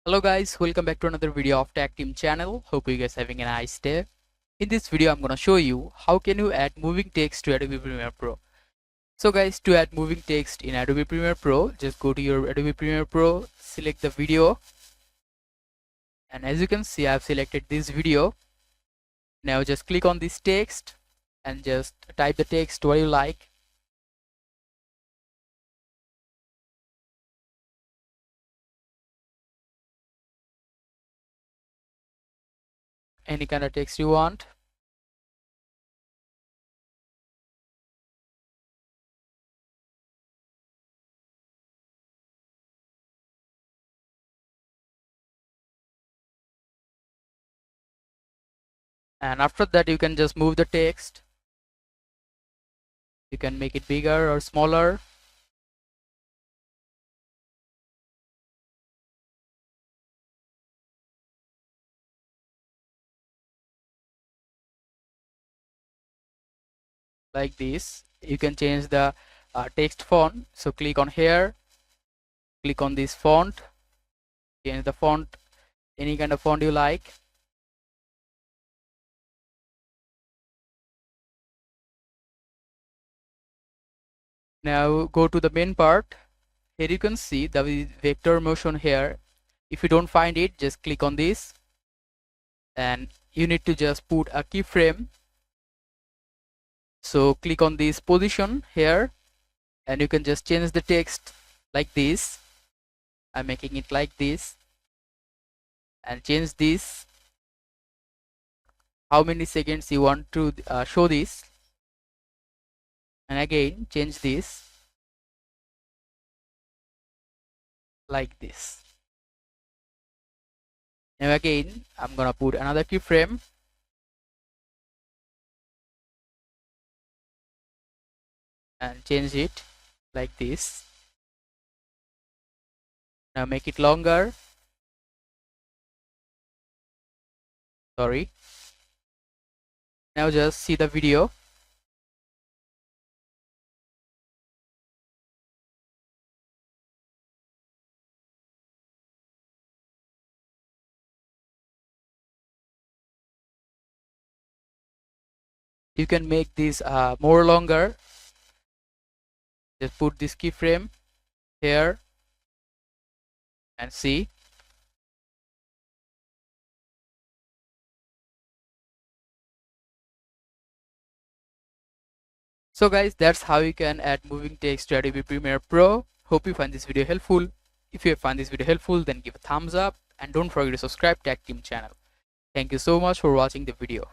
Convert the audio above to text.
Hello guys, welcome back to another video of Tactim channel. Hope you guys having a nice day. In this video, I'm gonna show you how can you add moving text to Adobe Premiere Pro. So guys, to add moving text in Adobe Premiere Pro, just go to your Adobe Premiere Pro, select the video, and as you can see, I've selected this video. Now just click on this text and just type the text what you like. Any kind of text you want. And after that, you can just move the text. You can make it bigger or smaller. Like this. You can change the text font. So click on here, click on this font, change the font, any kind of font you like. Now go to the main part. Here you can see the vector motion here. If you don't find it, just click on this, and you need to just put a keyframe. So click on this position here, and you can just change the text like this. I'm making it like this, and change this how many seconds you want to show this, and again change this like this. Now again I'm gonna put another keyframe, and change it like this. Now make it longer. Sorry. Now just see the video. You can make this more longer. Just put this keyframe here and see. So guys, that's how you can add moving text to Adobe Premiere Pro. Hope you find this video helpful. If you find this video helpful, then give a thumbs up and don't forget to subscribe to Tactim channel. Thank you so much for watching the video.